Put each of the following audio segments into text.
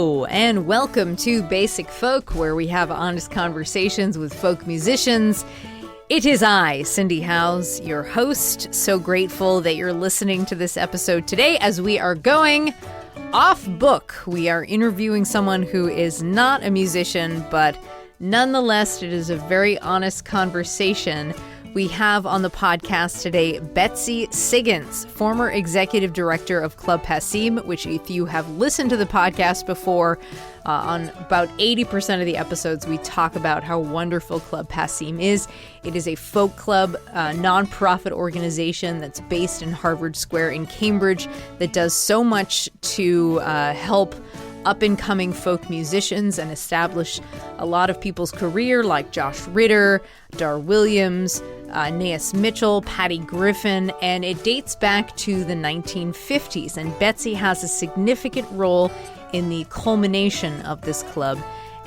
Hello, and welcome to Basic Folk, where we have honest conversations with folk musicians. It is I, Cindy Howes, your host. So grateful that you're listening to this episode today as we are going off book. We are interviewing someone who is not a musician, but nonetheless, it is a very honest conversation. We have on the podcast today Betsy Siggins, former executive director of Club Passim, which if you have listened to the podcast before, on about 80% of the episodes, we talk about how wonderful Club Passim is. It is a folk club, nonprofit organization that's based in Harvard Square in Cambridge that does so much to help up-and-coming folk musicians and establish a lot of people's career, like Josh Ritter, Dar Williams, Naeus Mitchell, Patty Griffin, and it dates back to the 1950s. And Betsy has a significant role in the culmination of this club.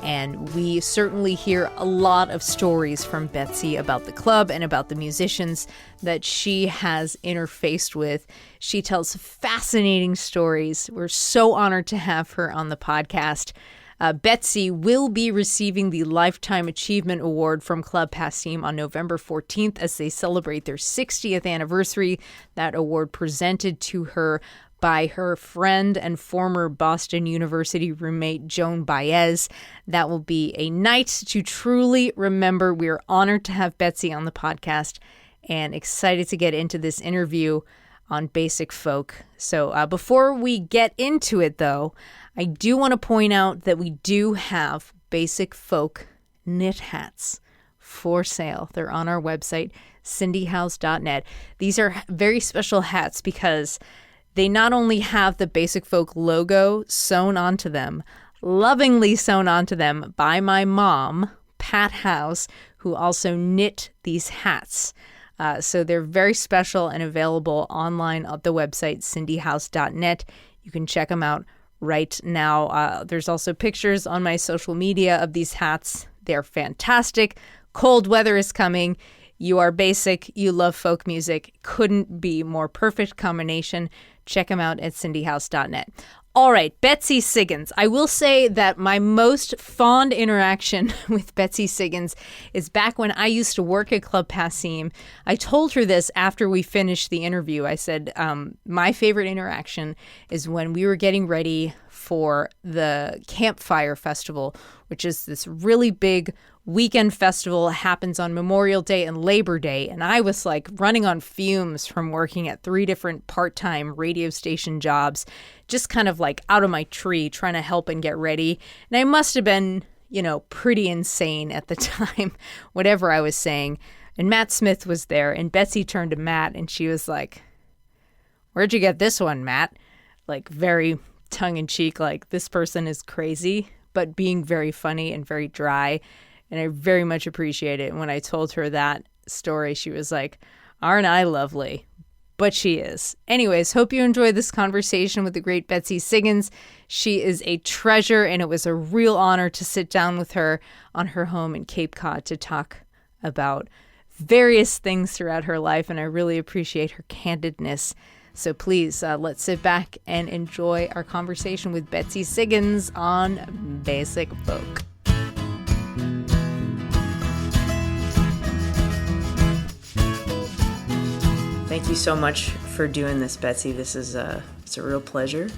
And we certainly hear a lot of stories from Betsy about the club and about the musicians that she has interfaced with. She tells fascinating stories. We're so honored to have her on the podcast. Betsy will be receiving the Lifetime Achievement Award from Club Passim on November 14th as they celebrate their 60th anniversary. That award presented to her by her friend and former Boston University roommate, Joan Baez. That will be a night to truly remember. We're honored to have Betsy on the podcast and excited to get into this interview on Basic Folk. So before we get into it, though, I do want to point out that we do have Basic Folk knit hats for sale. They're on our website, cindyhouse.net. These are very special hats because they not only have the Basic Folk logo sewn onto them, lovingly sewn onto them by my mom, Pat House, who also knit these hats. So they're very special and available online at the website, cindyhouse.net. You can check them out right now. There's also pictures on my social media of these hats. They're fantastic. Cold weather is coming. You are basic. You love folk music. Couldn't be more perfect combination. Check them out at cindyhouse.net. All right, Betsy Siggins. I will say that my most fond interaction with Betsy Siggins is back when I used to work at Club Passim. I told her this after we finished the interview. I said, my favorite interaction is when we were getting ready for the Campfire Festival, which is this really big weekend festival. It happens on Memorial Day and Labor Day. And I was like running on fumes from working at 3 different part-time radio station jobs, just kind of like out of my tree trying to help and get ready. And I must have been, pretty insane at the time, whatever I was saying. And Matt Smith was there, and Betsy turned to Matt and she was like, "Where'd you get this one, Matt?" Like very tongue-in-cheek, like this person is crazy, but being very funny and very dry. And I very much appreciate it. And when I told her that story, she was like, "Aren't I lovely?" But she is. Anyways, hope you enjoy this conversation with the great Betsy Siggins. She is a treasure, and it was a real honor to sit down with her on her home in Cape Cod to talk about various things throughout her life. And I really appreciate her candidness. So please, let's sit back and enjoy our conversation with Betsy Siggins on Basic Folk. Thank you so much for doing this, Betsy. This is it's a real pleasure.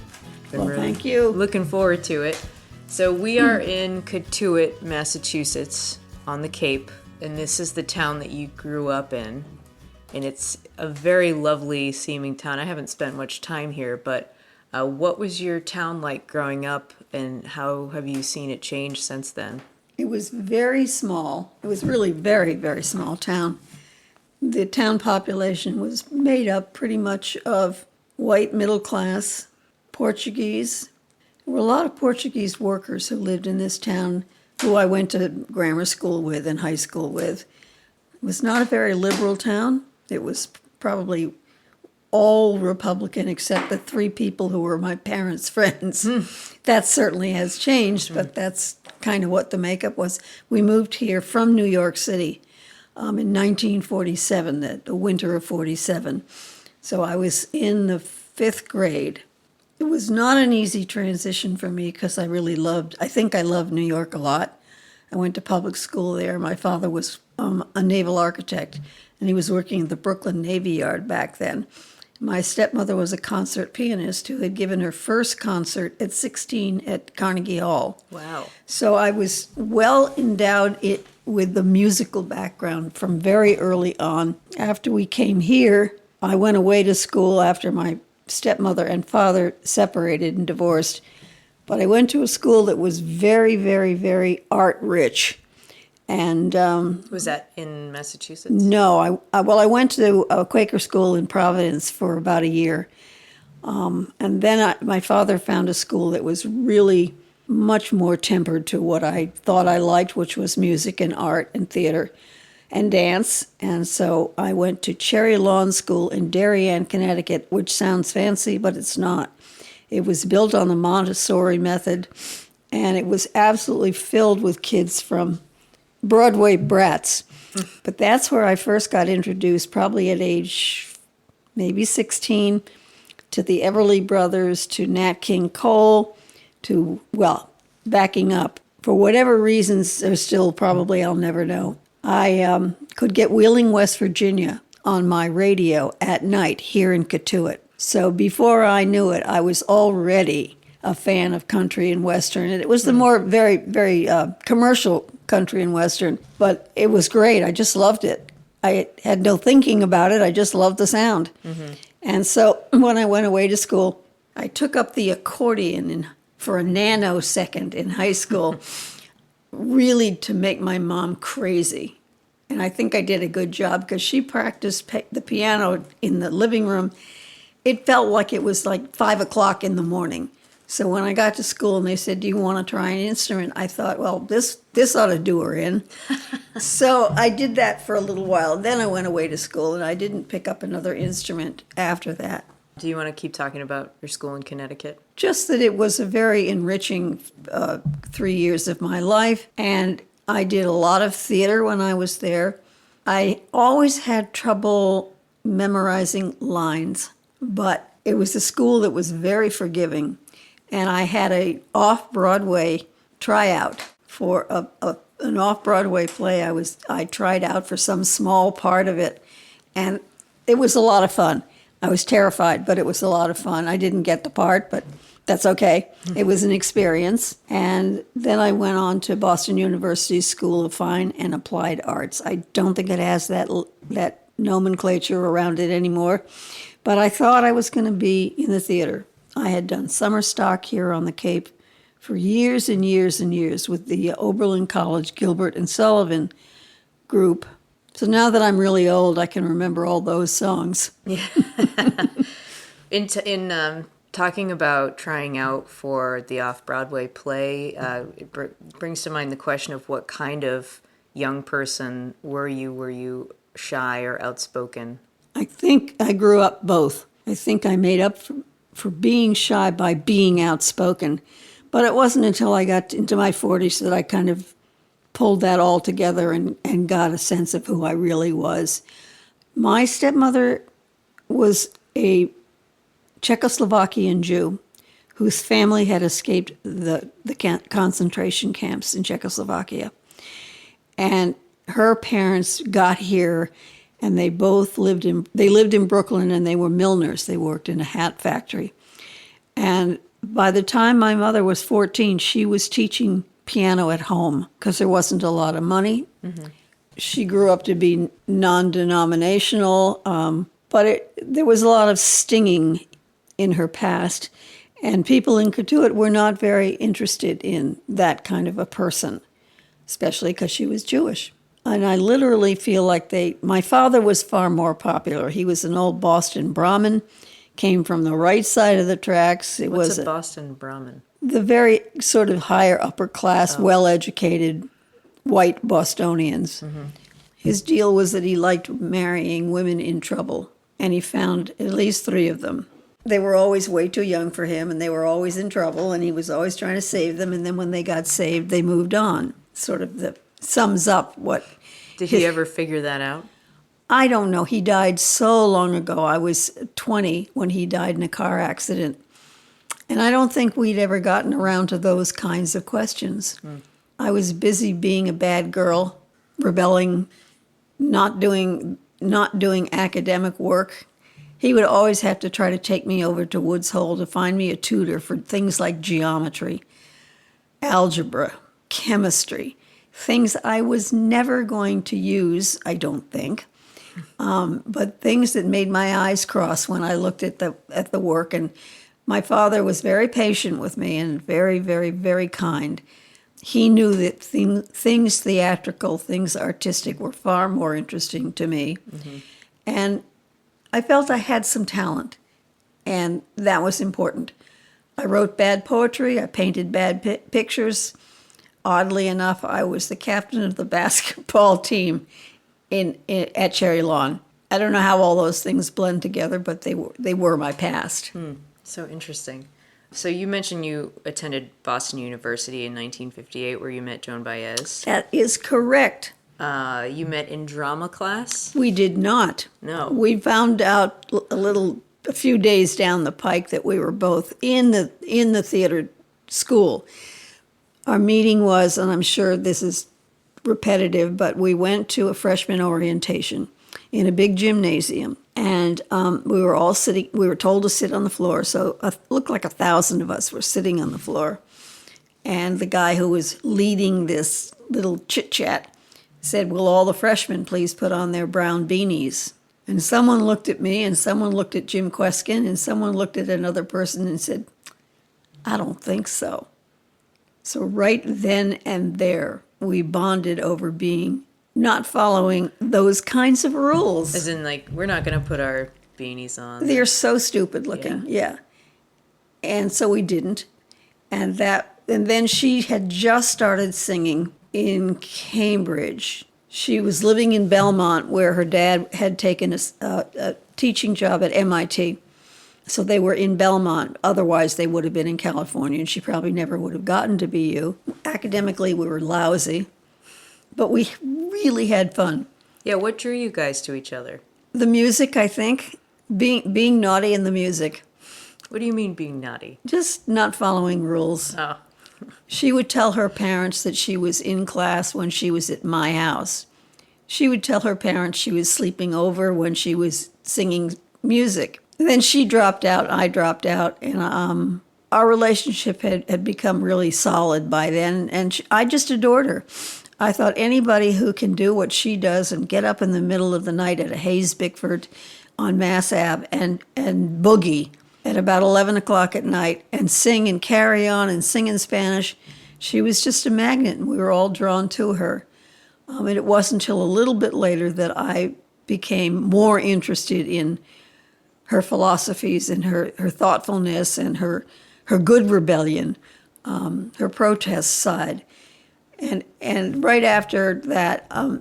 Well, thank you. Looking forward to it. So we are in Cotuit, Massachusetts, on the Cape, and this is the town that you grew up in. And it's a very lovely seeming town. I haven't spent much time here, but what was your town like growing up, and how have you seen it change since then? It was very small. It was really very, very small town. The town population was made up pretty much of white middle class Portuguese. There were a lot of Portuguese workers who lived in this town who I went to grammar school with and high school with. It was not a very liberal town. It was probably all Republican except the 3 people who were my parents' friends. That certainly has changed, but that's kind of what the makeup was. We moved here from New York City in 1947, the winter of 47. So I was in the 5th grade It was not an easy transition for me because I think I loved New York a lot. I went to public school there. My father was a naval architect, and he was working at the Brooklyn Navy Yard back then. My stepmother was a concert pianist who had given her first concert at 16 at Carnegie Hall. Wow. So I was well endowed with the musical background from very early on. After we came here, I went away to school after my stepmother and father separated and divorced. But I went to a school that was very, very, very art rich. And was that in Massachusetts? no, I went to a Quaker school in Providence for about a year. And then my father found a school that was really much more tempered to what I thought I liked, which was music and art and theater and dance. And so I went to Cherry Lawn School in Darien, Connecticut, which sounds fancy, but it's not. It was built on the Montessori method, and it was absolutely filled with kids from Broadway brats. But that's where I first got introduced, probably at age maybe 16, to the Everly Brothers, to Nat King Cole, to, well, backing up. For whatever reasons, there's still probably I'll never know. I could get Wheeling, West Virginia on my radio at night here in Catuit. So before I knew it, I was already a fan of country and Western. And it was the more very, very commercial country and Western. But it was great. I just loved it. I had no thinking about it. I just loved the sound. Mm-hmm. And so when I went away to school, I took up the accordion for a nanosecond in high school, really to make my mom crazy. And I think I did a good job because she practiced the piano in the living room. It felt like it was like 5 o'clock in the morning. So when I got to school and they said, "Do you want to try an instrument?" I thought, well, this ought to do her in. So I did that for a little while. Then I went away to school and I didn't pick up another instrument after that. Do you want to keep talking about your school in Connecticut? Just that it was a very enriching 3 years of my life, and I did a lot of theater when I was there. I always had trouble memorizing lines, but it was a school that was very forgiving, and I had a off-Broadway tryout for an off-Broadway play. I tried out for some small part of it, and it was a lot of fun. I was terrified, but it was a lot of fun. I didn't get the part, but that's okay. It was an experience. And then I went on to Boston University's School of Fine and Applied Arts. I don't think it has that nomenclature around it anymore, but I thought I was going to be in the theater. I had done summer stock here on the Cape for years and years and years with the Oberlin College Gilbert and Sullivan group. So now that I'm really old, I can remember all those songs. Yeah. In talking about trying out for the off-Broadway play, it brings to mind the question of what kind of young person were you? Were you shy or outspoken? I think I grew up both. I think I made up for being shy by being outspoken. But it wasn't until I got into my 40s that I kind of pulled that all together and got a sense of who I really was. My stepmother was a Czechoslovakian Jew whose family had escaped the concentration camps in Czechoslovakia. And her parents got here, and they both lived in Brooklyn, and they were milliners. They worked in a hat factory. And by the time my mother was 14, she was teaching piano at home because there wasn't a lot of money. Mm-hmm. She grew up to be non-denominational, but there was a lot of stinging in her past, and people in Catuit were not very interested in that kind of a person, especially because she was Jewish. And I literally feel like my father was far more popular. He was an old Boston Brahmin, came from the right side of the tracks. What's a Boston Brahmin? The very sort of higher upper class, well-educated white Bostonians. Mm-hmm. His deal was that he liked marrying women in trouble, and he found at least 3 of them. They were always way too young for him, and they were always in trouble, and he was always trying to save them, and then when they got saved, they moved on. Sort of sums up what... Did he ever figure that out? I don't know. He died so long ago. I was 20 when he died in a car accident. And I don't think we'd ever gotten around to those kinds of questions. I was busy being a bad girl, rebelling, not doing academic work. He would always have to try to take me over to Woods Hole to find me a tutor for things like geometry, algebra, chemistry, things I was never going to use, I don't think, but things that made my eyes cross when I looked at the work. And my father was very patient with me and very, very, very kind. He knew that things theatrical, things artistic were far more interesting to me. And I felt I had some talent, and that was important. I wrote bad poetry, I painted bad pictures. Oddly enough, I was the captain of the basketball team at Cherry Lawn. I don't know how all those things blend together, but they were my past. So interesting. So you mentioned you attended Boston University in 1958, where you met Joan Baez. That is correct. You met in drama class? We did not. No. We found out a few days down the pike that we were both in the theater school. Our meeting was, and I'm sure this is repetitive, but we went to a freshman orientation in a big gymnasium, and we were all sitting. We were told to sit on the floor, so it looked like 1,000 of us were sitting on the floor. And the guy who was leading this little chit chat said, "Will all the freshmen please put on their brown beanies?" And someone looked at me, and someone looked at Jim Queskin, and someone looked at another person and said, "I don't think so." So right then and there, we bonded over not following those kinds of rules. As in, like, we're not going to put our beanies on. They're so stupid looking, yeah. And so we didn't. And then she had just started singing in Cambridge. She was living in Belmont, where her dad had taken a teaching job at MIT. So they were in Belmont. Otherwise, they would have been in California, and she probably never would have gotten to BU. Academically, we were lousy, but we really had fun. Yeah, what drew you guys to each other? The music, I think, being naughty in the music. What do you mean being naughty? Just not following rules. Oh. She would tell her parents that she was in class when she was at my house. She would tell her parents she was sleeping over when she was singing music. Then she dropped out, I dropped out, and our relationship had become really solid by then, and I just adored her. I thought anybody who can do what she does and get up in the middle of the night at a Hayes Bickford on Mass Ave and boogie at about 11 o'clock at night and sing and carry on and sing in Spanish, she was just a magnet, and we were all drawn to her. And it wasn't until a little bit later that I became more interested in her philosophies and her thoughtfulness and her good rebellion, her protest side. And right after that, a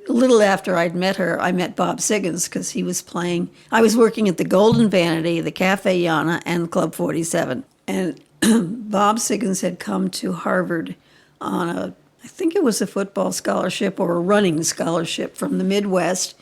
little after I'd met her, I met Bob Siggins because he was playing. I was working at the Golden Vanity, the Cafe Yana, and Club 47. And Bob Siggins had come to Harvard on I think it was a football scholarship or a running scholarship from the Midwest.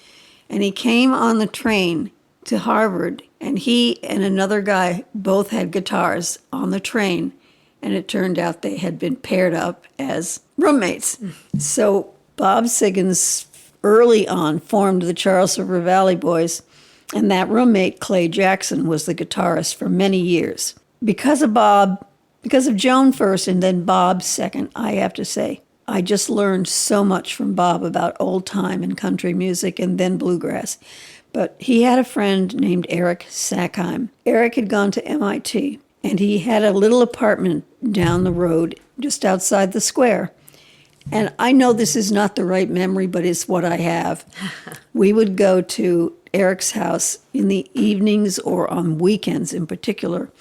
And he came on the train to Harvard, and he and another guy both had guitars on the train, and it turned out they had been paired up as roommates. So Bob Siggins early on formed the Charles River Valley Boys, and that roommate, Clay Jackson, was the guitarist for many years. Because of Joan first and then Bob second, I have to say, I just learned so much from Bob about old time and country music and then bluegrass. But he had a friend named Eric Sackheim. Eric had gone to MIT, and he had a little apartment down the road just outside the square. And I know this is not the right memory, but it's what I have. We would go to Eric's house in the evenings or on weekends in particular,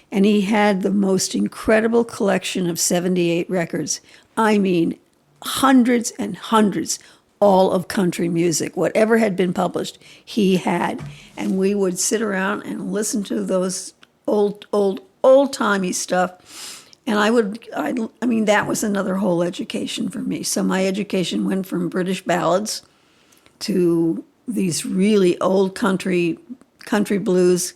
and he had the most incredible collection of 78 records. I mean, hundreds and hundreds, all of country music. Whatever had been published, he had. And we would sit around and listen to those old-timey stuff. And I mean, that was another whole education for me. So my education went from British ballads to these really old country blues,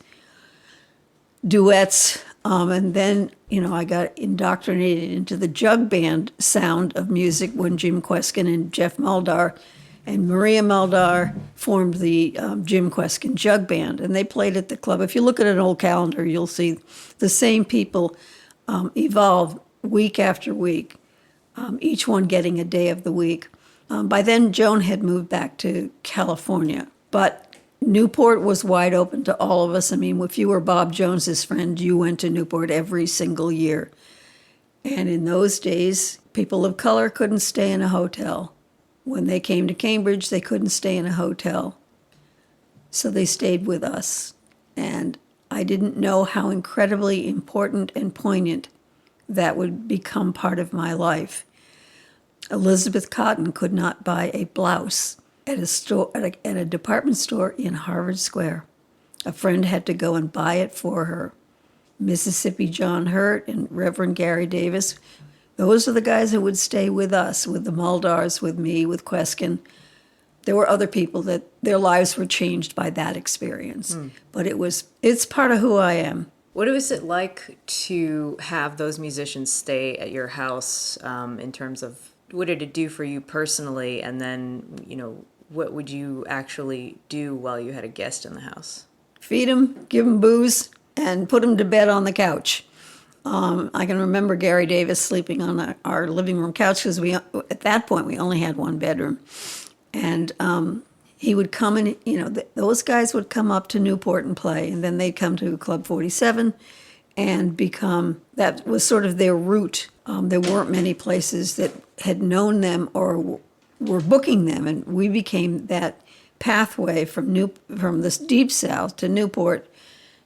duets, And then, I got indoctrinated into the jug band sound of music when Jim Kweskin and Jeff Muldar and Maria Muldar formed the Jim Kweskin Jug Band. And they played at the club. If you look at an old calendar, you'll see the same people evolve week after week, each one getting a day of the week. By then, Joan had moved back to California. But Newport was wide open to all of us. I mean, if you were Bob Jones's friend, you went to Newport every single year. And in those days, people of color couldn't stay in a hotel. When they came to Cambridge, they couldn't stay in a hotel. So they stayed with us. And I didn't know how incredibly important and poignant that would become part of my life. Elizabeth Cotton could not buy a blouse at a department store in Harvard Square. A friend had to go and buy it for her. Mississippi John Hurt and Reverend Gary Davis, those are the guys that would stay with us, with the Muldars, with me, with Kweskin. There were other people that their lives were changed by that experience. But it's part of who I am. What was it like to have those musicians stay at your house in terms of what did it do for you personally? And then, what would you actually do while you had a guest in the house? Feed them, give them booze, and put them to bed on the couch. I can remember Gary Davis sleeping on our living room couch because at that point we only had one bedroom. And he would come and, those guys would come up to Newport and play, and then they'd come to Club 47 and that was sort of their route. There weren't many places that had known them or were booking them, and we became that pathway from this deep south to Newport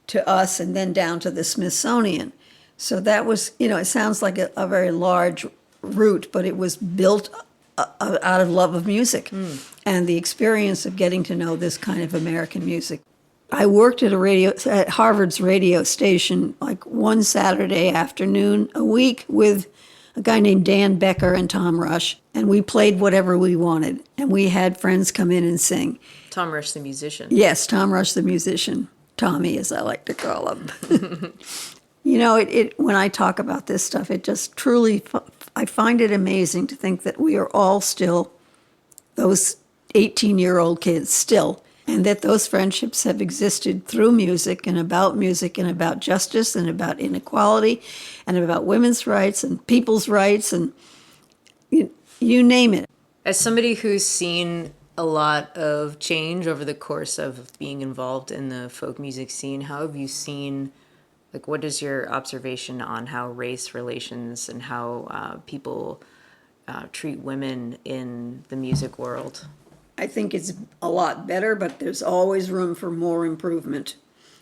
to us and then down to the Smithsonian. So that was, it sounds like a very large route, but it was built out of love of music and the experience of getting to know this kind of American music. I worked at Harvard's radio station like one Saturday afternoon a week with a guy named Dan Becker and Tom Rush, and we played whatever we wanted, and we had friends come in and sing. Tom Rush, the musician. Yes, Tom Rush, the musician. Tommy, as I like to call him. When I talk about this stuff, it just truly, I find it amazing to think that we are all still those 18-year-old kids still, and that those friendships have existed through music and about justice and about inequality and about women's rights and people's rights and you name it. As somebody who's seen a lot of change over the course of being involved in the folk music scene, how have you seen, what is your observation on how race relations and how people treat women in the music world? I think it's a lot better, but there's always room for more improvement.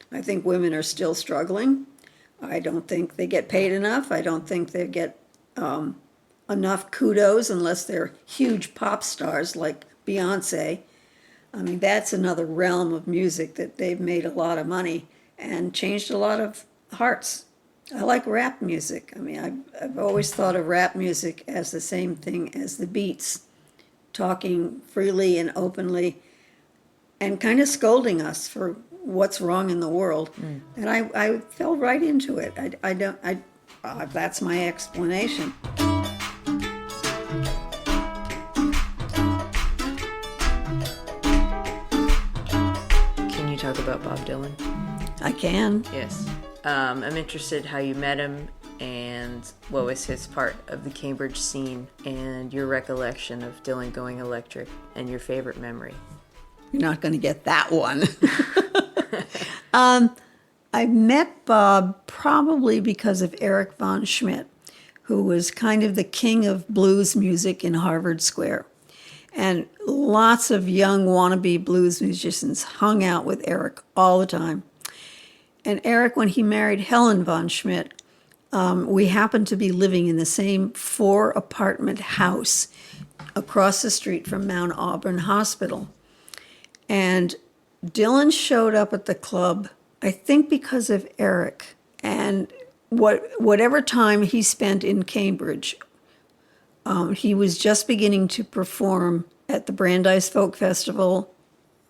I think women are still struggling. I don't think they get paid enough. I don't think they get enough kudos unless they're huge pop stars like Beyonce. I mean, that's another realm of music that they've made a lot of money and changed a lot of hearts. I like rap music. I mean, I've always thought of rap music as the same thing as the Beats, talking freely and openly and kind of scolding us for what's wrong in the world. And I fell right into it. That's my explanation. Can you talk about Bob Dylan? I can. Yes. I'm interested how you met him and what was his part of the Cambridge scene and your recollection of Dylan going electric and your favorite memory. You're not going to get that one. I met Bob probably because of Eric von Schmidt, who was kind of the king of blues music in Harvard Square. And lots of young wannabe blues musicians hung out with Eric all the time. And Eric, when he married Helen von Schmidt, we happened to be living in the same 4-apartment house across the street from Mount Auburn Hospital. And Dylan showed up at the club, I think because of Eric. And whatever time he spent in Cambridge, he was just beginning to perform at the Brandeis Folk Festival.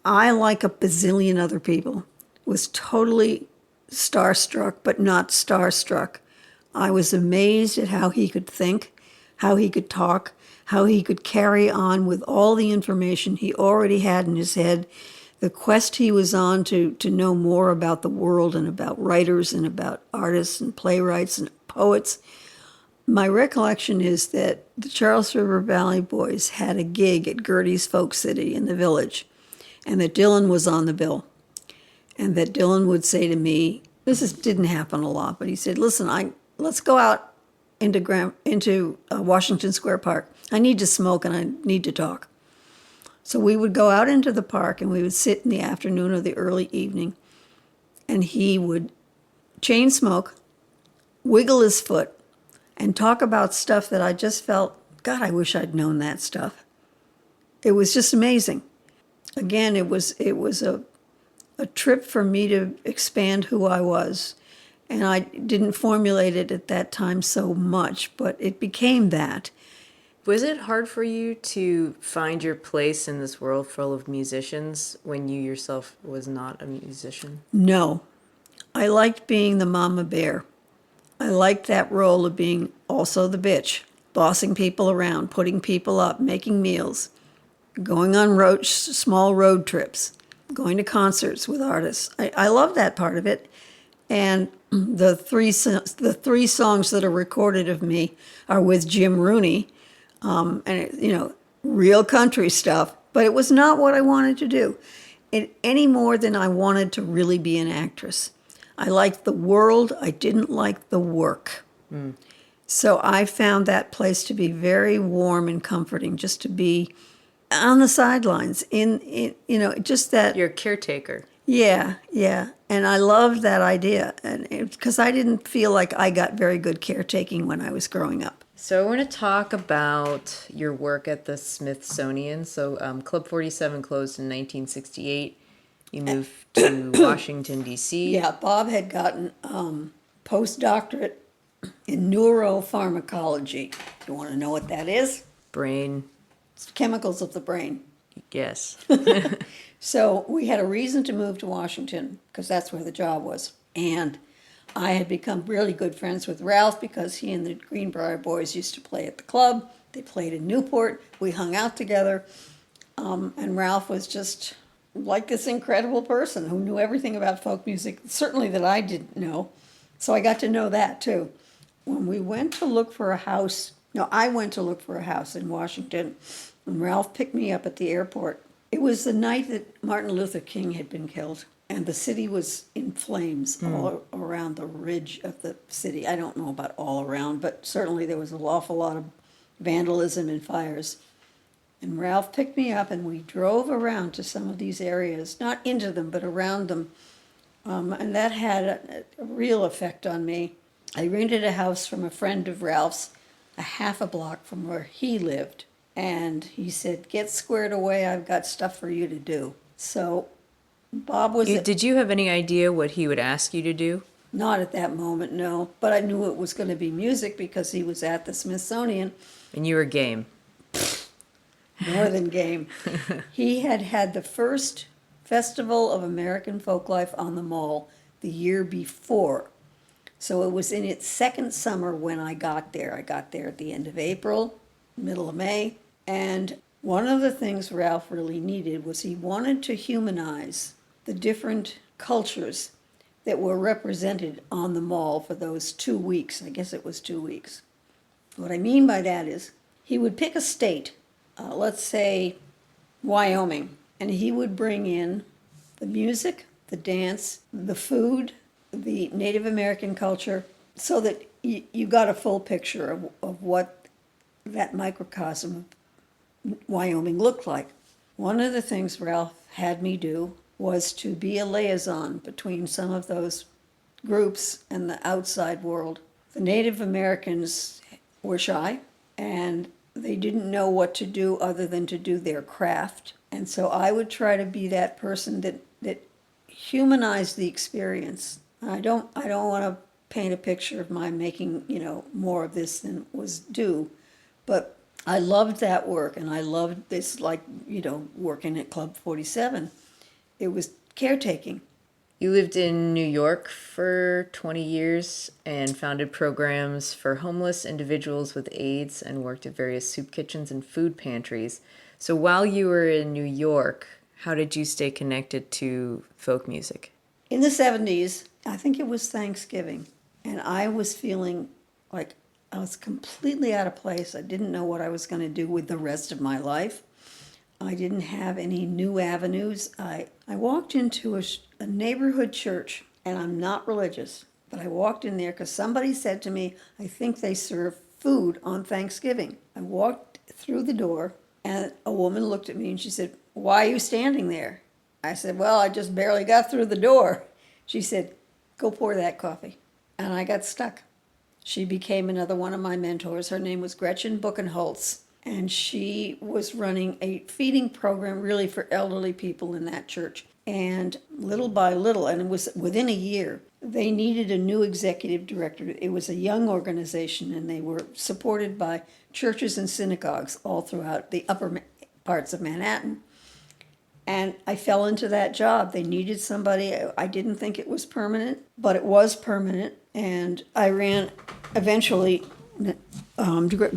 I, like a bazillion other people, was totally starstruck, but not starstruck. I was amazed at how he could think, how he could talk, how he could carry on with all the information he already had in his head, the quest he was on to know more about the world and about writers and about artists and playwrights and poets. My recollection is that the Charles River Valley Boys had a gig at Gertie's Folk City in the Village, and that Dylan was on the bill. And that Dylan would say to me, didn't happen a lot, but he said, listen, let's go out into Washington Square Park. I need to smoke and I need to talk. So we would go out into the park and we would sit in the afternoon or the early evening, and he would chain smoke, wiggle his foot, and talk about stuff that I just felt, God, I wish I'd known that stuff. It was just amazing. Again, it was a trip for me to expand who I was. And I didn't formulate it at that time so much, but it became that. Was it hard for you to find your place in this world full of musicians when you yourself was not a musician? No. I liked being the mama bear. I liked that role of being also the bitch, bossing people around, putting people up, making meals, going on small road trips, going to concerts with artists. I love that part of it. And the three songs that are recorded of me are with Jim Rooney, real country stuff. But it was not what I wanted to do, any more than I wanted to really be an actress. I liked the world. I didn't like the work. Mm. So I found that place to be very warm and comforting, just to be on the sidelines, just that. You're a caretaker. Yeah. And I loved that idea, and because I didn't feel like I got very good caretaking when I was growing up. So I want to talk about your work at the Smithsonian. So Club 47 closed in 1968. You moved to Washington, D.C. Yeah, Bob had gotten postdoctorate in neuropharmacology. You want to know what that is? Brain. It's chemicals of the brain. Yes. So we had a reason to move to Washington because that's where the job was. And I had become really good friends with Ralph because he and the Greenbrier boys used to play at the club. They played in Newport. We hung out together. And Ralph was just like this incredible person who knew everything about folk music, certainly that I didn't know. So I got to know that too. When we went to look for a house, I went to look for a house in Washington, and Ralph picked me up at the airport. It was the night that Martin Luther King had been killed, and the city was in flames all around the ridge of the city. I don't know about all around, but certainly there was an awful lot of vandalism and fires. And Ralph picked me up, and we drove around to some of these areas, not into them, but around them. And that had a real effect on me. I rented a house from a friend of Ralph's, a half a block from where he lived. And he said, get squared away, I've got stuff for you to do. So Bob was... Did you have any idea what he would ask you to do? Not at that moment, no. But I knew it was going to be music because he was at the Smithsonian. And you were game. More than game. He had the first Festival of American Folklife on the Mall the year before. So it was in its second summer when I got there. I got there at the end of April, middle of May. And one of the things Ralph really needed was he wanted to humanize the different cultures that were represented on the mall for those 2 weeks. I guess it was 2 weeks. What I mean by that is he would pick a state, let's say Wyoming, and he would bring in the music, the dance, the food, the Native American culture, so that you got a full picture of what that microcosm of Wyoming looked like. One of the things Ralph had me do was to be a liaison between some of those groups and the outside world. The Native Americans were shy, and they didn't know what to do other than to do their craft. And so I would try to be that person that humanized the experience. I don't want to paint a picture of my making, more of this than was due, but I loved that work, and I loved this, working at Club 47. It was caretaking. You lived in New York for 20 years and founded programs for homeless individuals with AIDS and worked at various soup kitchens and food pantries. So while you were in New York, how did you stay connected to folk music? In the 70s, I think it was Thanksgiving, and I was feeling like I was completely out of place. I didn't know what I was going to do with the rest of my life. I didn't have any new avenues. I walked into a neighborhood church, and I'm not religious, but I walked in there because somebody said to me, I think they serve food on Thanksgiving. I walked through the door, and a woman looked at me and she said, why are you standing there? I said, well, I just barely got through the door. She said, go pour that coffee. And I got stuck. She became another one of my mentors. Her name was Gretchen Buchenholz. And she was running a feeding program really for elderly people in that church. And little by little, and it was within a year, they needed a new executive director. It was a young organization, and they were supported by churches and synagogues all throughout the upper parts of Manhattan. And I fell into that job. They needed somebody. I didn't think it was permanent, but it was permanent. And I ran eventually.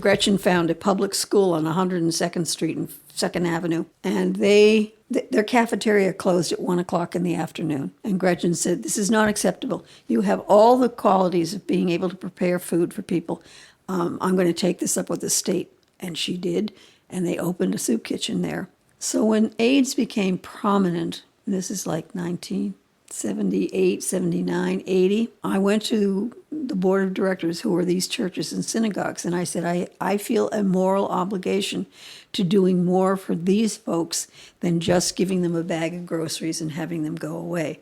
Gretchen found a public school on 102nd Street and 2nd Avenue, and their cafeteria closed at 1 o'clock in the afternoon. And Gretchen said, this is not acceptable. You have all the qualities of being able to prepare food for people. I'm going to take this up with the state. And she did, and they opened a soup kitchen there. So when AIDS became prominent, and this is like 1978, 79, 80, I went to the board of directors who were these churches and synagogues, and I said, I feel a moral obligation to doing more for these folks than just giving them a bag of groceries and having them go away.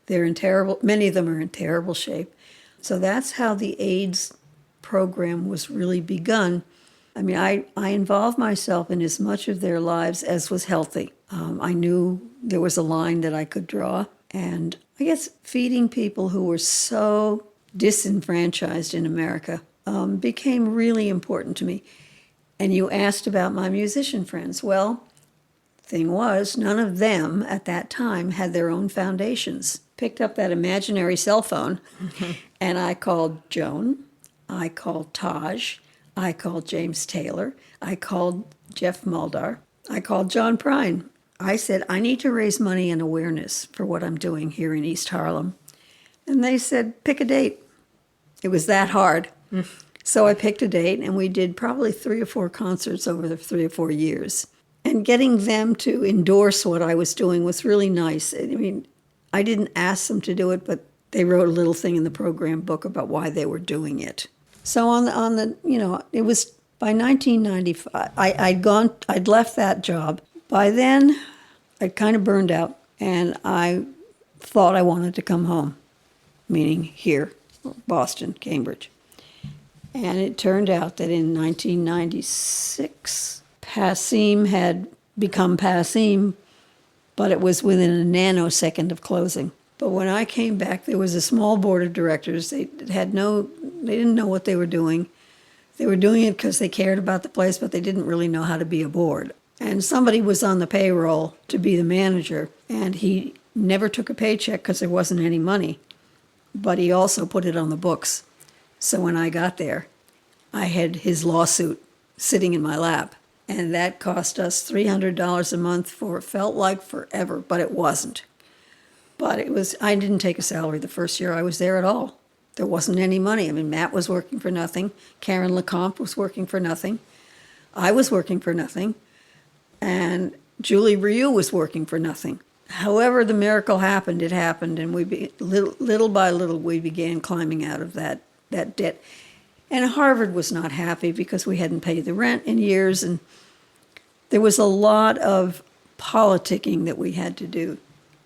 Many of them are in terrible shape. So that's how the AIDS program was really begun. I mean, I involved myself in as much of their lives as was healthy. I knew there was a line that I could draw. And I guess feeding people who were so disenfranchised in America became really important to me. And you asked about my musician friends. Well, thing was, none of them at that time had their own foundations. Picked up that imaginary cell phone, and I called Joan, I called Taj, I called James Taylor, I called Jeff Muldar, I called John Prine. I said, I need to raise money and awareness for what I'm doing here in East Harlem. And they said, pick a date. It was that hard. So I picked a date, and we did probably 3 or 4 concerts over the 3 or 4 years. And getting them to endorse what I was doing was really nice. I mean, I didn't ask them to do it, but they wrote a little thing in the program book about why they were doing it. So it was by 1995. I'd left that job. By then, I'd kind of burned out, and I thought I wanted to come home, meaning here, Boston, Cambridge. And it turned out that in 1996, Passim had become Passim, but it was within a nanosecond of closing. But when I came back, there was a small board of directors. They didn't know what they were doing. They were doing it because they cared about the place, but they didn't really know how to be a board. And somebody was on the payroll to be the manager, and he never took a paycheck because there wasn't any money. But he also put it on the books. So when I got there, I had his lawsuit sitting in my lap. And that cost us $300 a month for, felt like forever, but it wasn't. But I didn't take a salary the first year I was there at all. There wasn't any money. I mean, Matt was working for nothing. Karen LeCompte was working for nothing. I was working for nothing. And Julie Ryu was working for nothing. However the miracle happened, it happened, and little by little we began climbing out of that debt. And Harvard was not happy because we hadn't paid the rent in years, and there was a lot of politicking that we had to do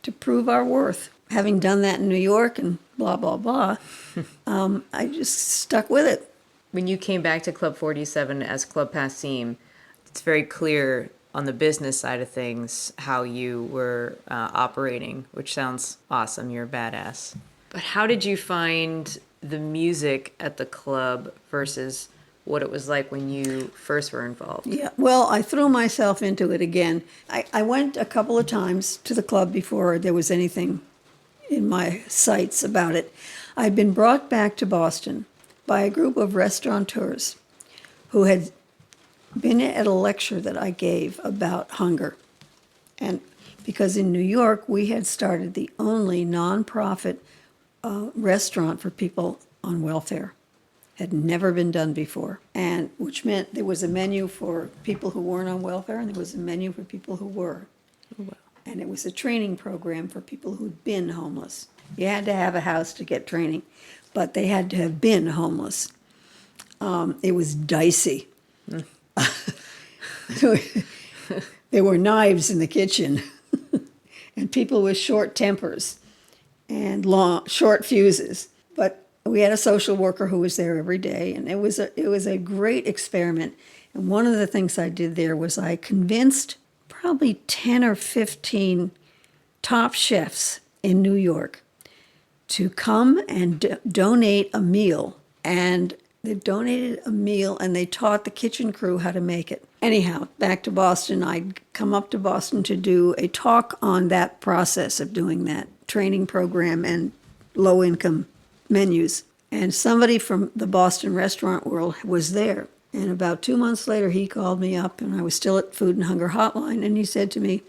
to prove our worth. Having done that in New York and blah, blah, blah, I just stuck with it. When you came back to Club 47 as Club Passim, it's very clear on the business side of things how you were operating, which sounds awesome. You're a badass. But how did you find the music at the club versus what it was like when you first were involved? Yeah, well, I threw myself into it again. I went a couple of times to the club before there was anything in my sights about it. I'd been brought back to Boston by a group of restaurateurs who had been at a lecture that I gave about hunger. And because in New York, we had started the only nonprofit restaurant for people on welfare. Had never been done before, and which meant there was a menu for people who weren't on welfare, and there was a menu for people who were. Oh, wow. And it was a training program for people who'd been homeless. You had to have a house to get training, but they had to have been homeless. It was dicey. There were knives in the kitchen, and people with short tempers and short fuses. But we had a social worker who was there every day, and it was a great experiment. And one of the things I did there was I convinced probably 10 or 15 top chefs in New York to come and donate a meal. And they donated a meal, and they taught the kitchen crew how to make it. Anyhow, back to Boston. I'd come up to Boston to do a talk on that process of doing that training program and low-income menus. And somebody from the Boston restaurant world was there. And about 2 months later, he called me up, and I was still at Food and Hunger Hotline, and he said to me,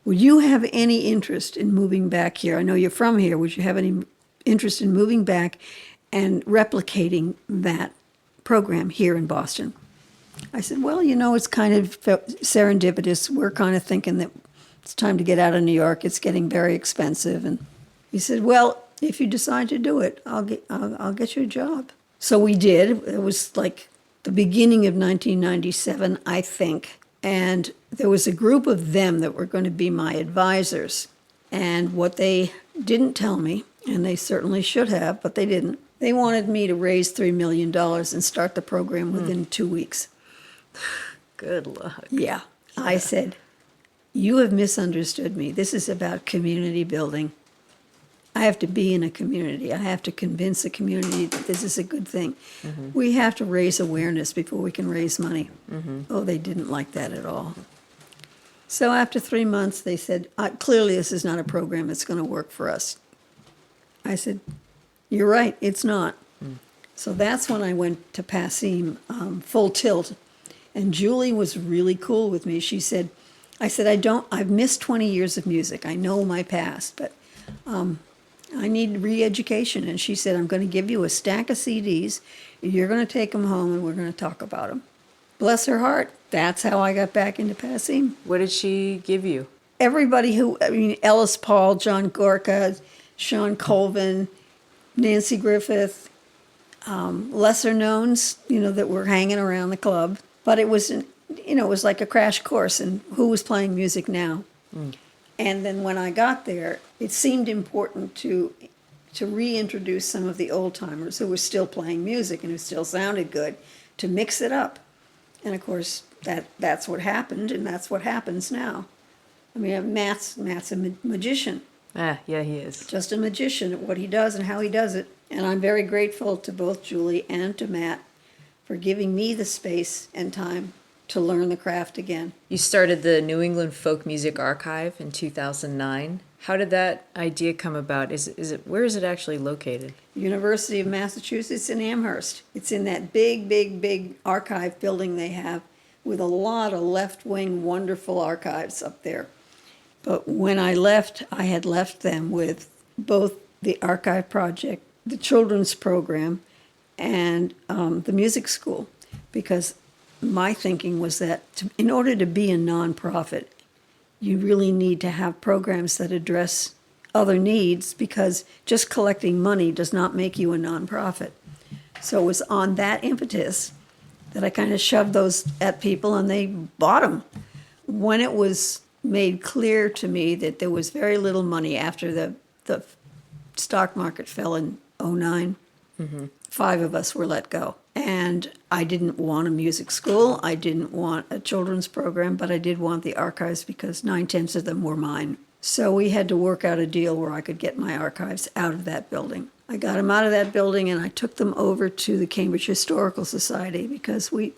would you have any interest in moving back here? I know you're from here. Would you have any interest in moving back and replicating that program here in Boston? I said, well, it's kind of serendipitous. We're kind of thinking that it's time to get out of New York. It's getting very expensive. And he said, well, if you decide to do it, I'll get you a job. So we did. It was like the beginning of 1997, I think. And there was a group of them that were going to be my advisors. And what they didn't tell me, and they certainly should have, but they didn't, they wanted me to raise $3 million and start the program within 2 weeks. Good luck. Yeah. I said, you have misunderstood me. This is about community building. I have to be in a community. I have to convince a community that this is a good thing. Mm-hmm. We have to raise awareness before we can raise money. Mm-hmm. Oh, they didn't like that at all. So after 3 months, they said, clearly this is not a program that's going to work for us. I said, you're right, it's not. Mm. So that's when I went to Passim, full tilt. And Julie was really cool with me. She said, I've missed 20 years of music. I know my past, but I need re-education. And she said, I'm going to give you a stack of CDs. You're going to take them home, and we're going to talk about them. Bless her heart. That's how I got back into Passim. What did she give you? Everybody Ellis Paul, John Gorka, Sean Colvin, Nancy Griffith, lesser knowns, that were hanging around the club. But it was, it was like a crash course in who was playing music now. Mm. And then when I got there, it seemed important to reintroduce some of the old timers who were still playing music and who still sounded good, to mix it up. And of course, that's what happened, and that's what happens now. I mean, Matt's a magician. Yeah, he is. Just a magician at what he does and how he does it. And I'm very grateful to both Julie and to Matt for giving me the space and time to learn the craft again. You started the New England Folk Music Archive in 2009. How did that idea come about? Where is it actually located? University of Massachusetts in Amherst. It's in that big archive building they have with a lot of left-wing wonderful archives up there. But when I left, I had left them with both the archive project, the children's program, and the music school, because my thinking was that in order to be a nonprofit, you really need to have programs that address other needs, because just collecting money does not make you a nonprofit. So it was on that impetus that I kind of shoved those at people, and they bought them. When it was made clear to me that there was very little money after the stock market fell in 2009, mm-hmm. 5 of us were let go. And I didn't want a music school. I didn't want a children's program, but I did want the archives because 9/10 of them were mine. So we had to work out a deal where I could get my archives out of that building. I got them out of that building, and I took them over to the Cambridge Historical Society because we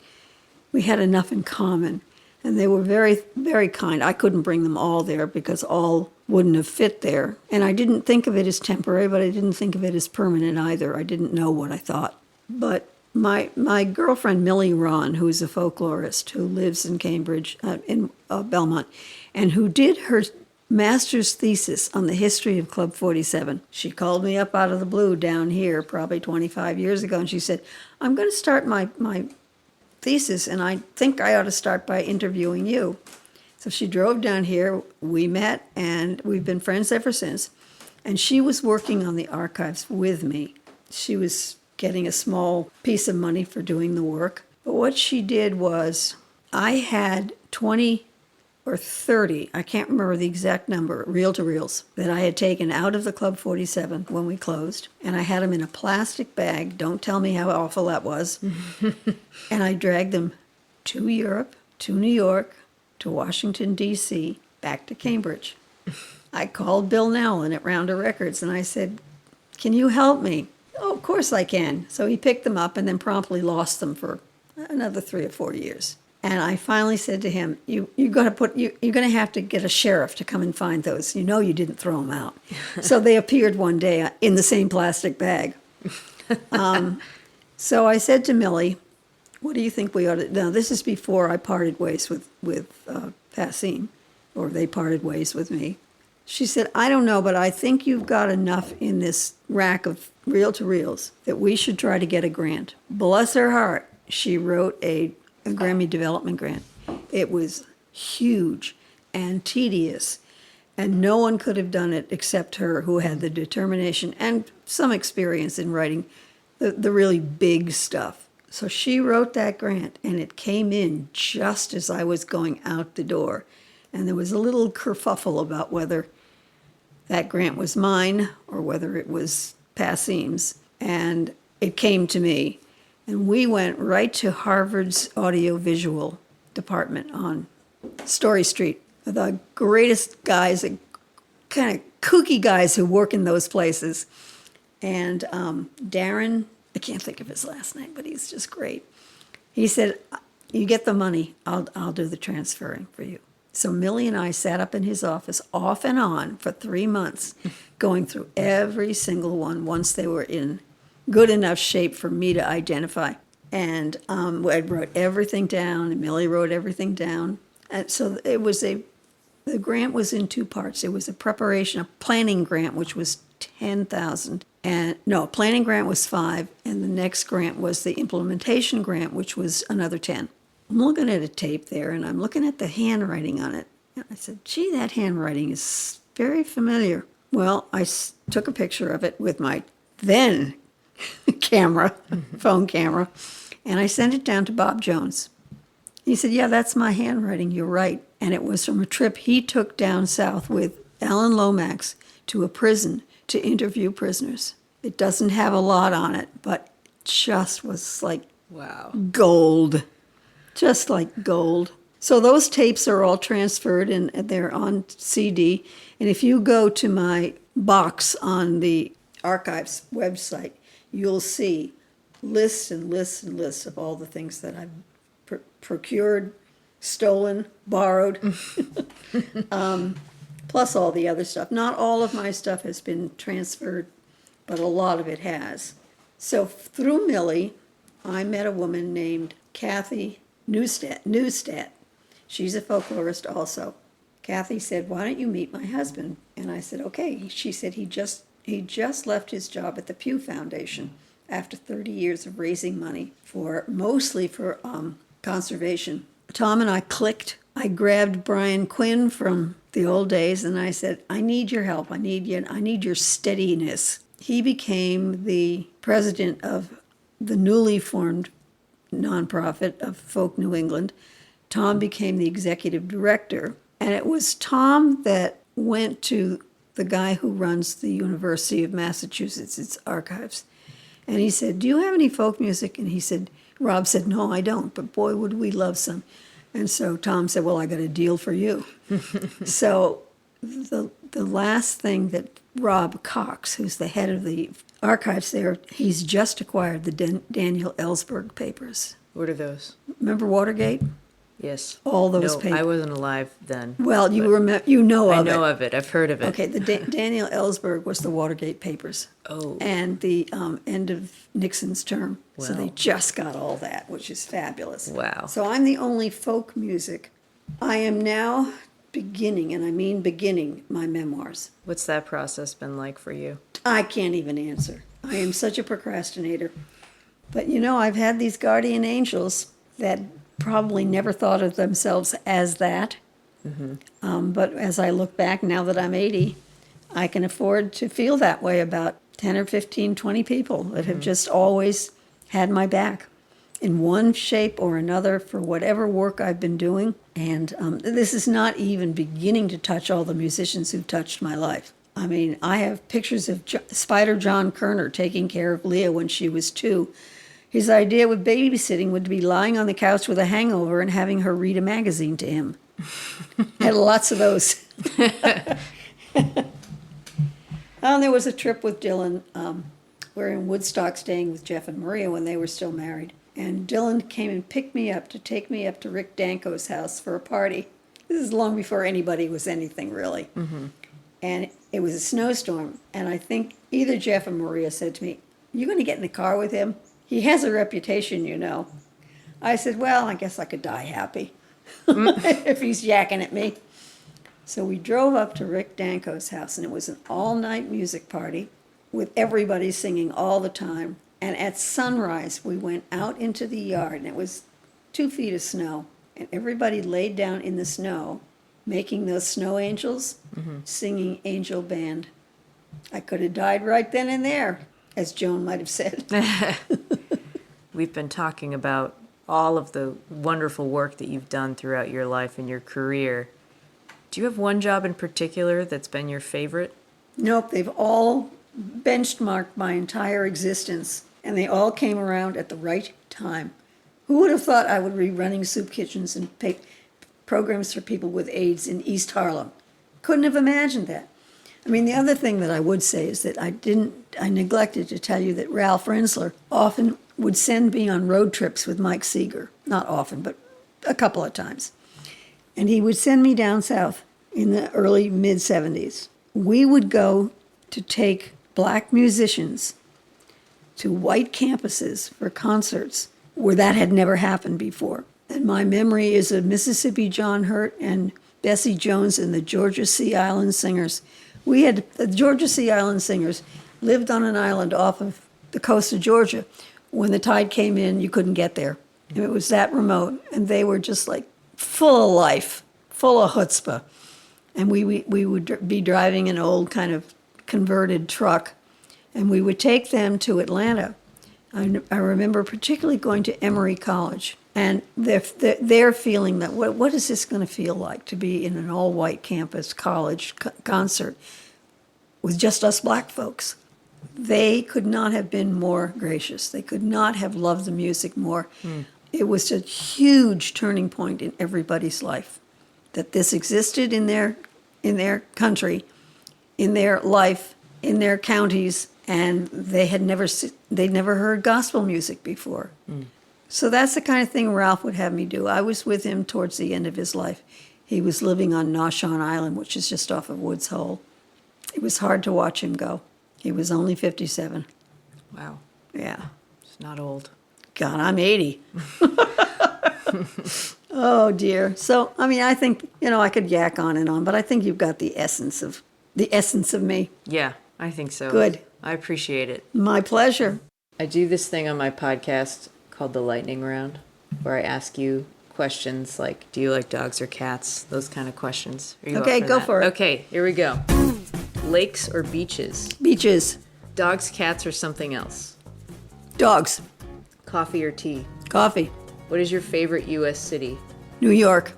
had enough in common. And they were very, very kind. I couldn't bring them all there because all wouldn't have fit there. And I didn't think of it as temporary, but I didn't think of it as permanent either. I didn't know what I thought. But my girlfriend, Millie Ron, who's a folklorist who lives in Cambridge, in Belmont, and who did her master's thesis on the history of Club 47. She called me up out of the blue down here probably 25 years ago, and she said, I'm going to start my thesis, and I think I ought to start by interviewing you. So she drove down here, we met, and we've been friends ever since. And she was working on the archives with me. She was getting a small piece of money for doing the work. But what she did was, I had 20 or 30, I can't remember the exact number, reel-to-reels, that I had taken out of the Club 47 when we closed. And I had them in a plastic bag. Don't tell me how awful that was. And I dragged them to Europe, to New York, to Washington, D.C., back to Cambridge. I called Bill Nowlin at Rounder Records, and I said, can you help me? Oh, of course I can. So he picked them up and then promptly lost them for another 3 or 4 years. And I finally said to him, you're going to have to get a sheriff to come and find those. You know you didn't throw them out. So they appeared one day in the same plastic bag. So I said to Millie, what do you think we ought to... Now, this is before I parted ways with Passim, or they parted ways with me. She said, I don't know, but I think you've got enough in this rack of reel-to-reels that we should try to get a grant. Bless her heart, she wrote a Grammy Development Grant. It was huge and tedious, and no one could have done it except her, who had the determination and some experience in writing the really big stuff. So she wrote that grant, and it came in just as I was going out the door. And there was a little kerfuffle about whether that grant was mine or whether it was Passim's. And it came to me. And we went right to Harvard's audiovisual department on Story Street. The greatest guys, kind of kooky guys who work in those places. And Darren, I can't think of his last name, but he's just great. He said, you get the money, I'll do the transferring for you. So Millie and I sat up in his office off and on for 3 months, going through every single one once they were in good enough shape for me to identify. And I wrote everything down, and Millie wrote everything down. And so it was the grant was in 2 parts. It was a planning grant, which was $10,000. And no, planning grant was 5, and the next grant was the implementation grant, which was another 10. I'm looking at a tape there, and I'm looking at the handwriting on it. And I said, gee, that handwriting is very familiar. Well, I took a picture of it with my then phone camera, and I sent it down to Bob Jones. He said, yeah, that's my handwriting, you're right. And it was from a trip he took down south with Alan Lomax to a prison to interview prisoners. It doesn't have a lot on it, but just was like Wow. Gold. Just like gold. So those tapes are all transferred, and they're on CD. And if you go to my box on the archives website, you'll see lists and lists and lists of all the things that I've procured, stolen, borrowed, plus all the other stuff. Not all of my stuff has been transferred, but a lot of it has. So through Millie, I met a woman named Kathy Neustadt. She's a folklorist also. Kathy said, why don't you meet my husband? And I said, okay. She said he just left his job at the Pew Foundation after 30 years of raising money mostly for conservation. Tom and I clicked. I grabbed Brian Quinn from the old days, and I said, I need your help. I need your steadiness. He became the president of the newly formed nonprofit of Folk New England. Tom became the executive director, and it was Tom that went to the guy who runs the University of Massachusetts, its archives, and he said, do you have any folk music? And he said, Rob said, no, I don't, but boy, would we love some. And so Tom said, well, I got a deal for you. So the last thing that Rob Cox, who's the head of the archives there, he's just acquired the Daniel Ellsberg papers. What are those? Remember Watergate? Yes. All those No, papers. I wasn't alive then. Well, you know I of know it. of it. I've heard of it. Okay, the Daniel Ellsberg was the Watergate papers. Oh. And the end of Nixon's term. So they Wow. just got all that, which is fabulous. Wow. So I'm the only folk music. I am now beginning, and I mean beginning, my memoirs. What's that process been like for you? I can't even answer. I am such a procrastinator. But I've had these guardian angels that probably never thought of themselves as that. But as I look back, now that I'm 80, I can afford to feel that way about 10 or 15, 20 people that have just always had my back in one shape or another for whatever work I've been doing. And this is not even beginning to touch all the musicians who've touched my life. I mean, I have pictures of Spider John Kerner taking care of Leah when she was 2. His idea with babysitting would be lying on the couch with a hangover and having her read a magazine to him. Had lots of those. There was a trip with Dylan. We're in Woodstock staying with Jeff and Maria when they were still married. And Dylan came and picked me up to take me up to Rick Danko's house for a party. This is long before anybody was anything, really. And it was a snowstorm. And I think either Jeff or Maria said to me, "You going to get in the car with him? He has a reputation, I said, well, I guess I could die happy if he's yakking at me. So we drove up to Rick Danko's house, and it was an all-night music party with everybody singing all the time. And at sunrise, we went out into the yard, and it was 2 feet of snow. And everybody laid down in the snow, making those snow angels, singing Angel Band. I could have died right then and there, as Joan might have said. We've been talking about all of the wonderful work that you've done throughout your life and your career. Do you have one job in particular that's been your favorite? Nope, they've all benchmarked my entire existence, and they all came around at the right time. Who would have thought I would be running soup kitchens and programs for people with AIDS in East Harlem? Couldn't have imagined that. I mean, the other thing that I would say is that I neglected to tell you that Ralph Rensler often would send me on road trips with Mike Seeger. Not often, but a couple of times. And he would send me down south in the early, mid-'70s. We would go to take black musicians to white campuses for concerts where that had never happened before. And my memory is of Mississippi John Hurt and Bessie Jones and the Georgia Sea Island Singers. The Georgia Sea Island Singers lived on an island off of the coast of Georgia. When the tide came in, you couldn't get there. It was that remote, and they were just like full of life, full of chutzpah. And we would be driving an old kind of converted truck, and we would take them to Atlanta. I remember particularly going to Emory College, and their feeling that what is this going to feel like to be in an all-white campus college concert with just us black folks. They could not have been more gracious. They could not have loved the music more. It was a huge turning point in everybody's life that this existed in their country, in their life, in their counties, and they'd never heard gospel music before. So that's the kind of thing Ralph would have me do. I was with him towards the end of his life. He was living on Noshawn Island, which is just off of Woods Hole. It was hard to watch him go. He was only 57. Wow. Yeah. It's not old. God, I'm 80. Oh, dear. So, I mean, I think, I could yak on and on, but I think you've got the essence of me. Yeah, I think so. Good. I appreciate it. My pleasure. I do this thing on my podcast called the Lightning Round, where I ask you questions like, do you like dogs or cats? Those kind of questions. Are you Okay, up go that? for it. Okay, here we go. Lakes or beaches? Beaches. Dogs, cats, or something else? Dogs. Coffee or tea? Coffee. What is your favorite U.S. city? New York.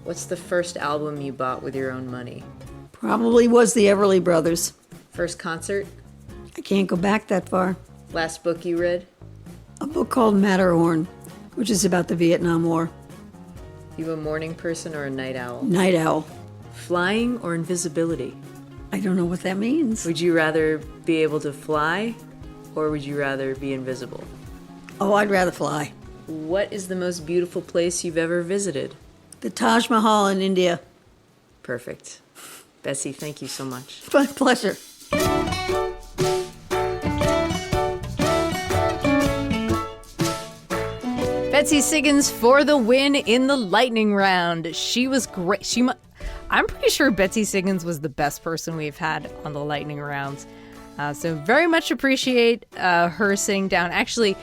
What's the first album you bought with your own money? Probably was the Everly Brothers. First concert? I can't go back that far. Last book you read? A book called Matterhorn, which is about the Vietnam War. You a morning person or a night owl? Night owl. Flying or invisibility? I don't know what that means. Would you rather be able to fly or would you rather be invisible? Oh, I'd rather fly. what is the most beautiful place you've ever visited? The Taj Mahal in India. Perfect. Betsy, thank you so much. My pleasure. Betsy Siggins for the win in the lightning round. She was great. I'm pretty sure Betsy Siggins was the best person we've had on the lightning rounds. So very much appreciate her sitting down. Actually,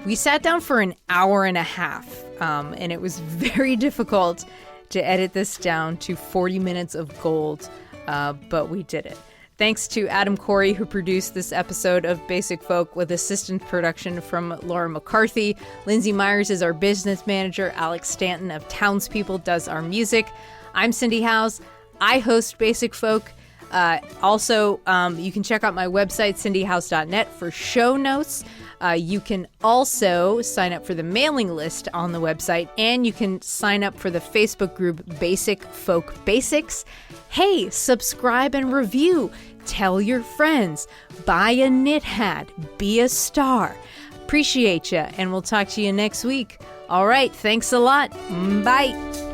we sat down for an hour and a half, and it was very difficult to edit this down to 40 minutes of gold, but we did it. Thanks to Adam Corey, who produced this episode of Basic Folk, with assistant production from Laura McCarthy. Lindsay Myers is our business manager. Alex Stanton of Townspeople does our music. I'm Cindy Howes. I host Basic Folk. Also, you can check out my website, cindyhouse.net, for show notes. You can also sign up for the mailing list on the website, and you can sign up for the Facebook group Basic Folk Basics. Hey, subscribe and review. Tell your friends. Buy a knit hat. Be a star. Appreciate you, and we'll talk to you next week. All right, thanks a lot. Bye.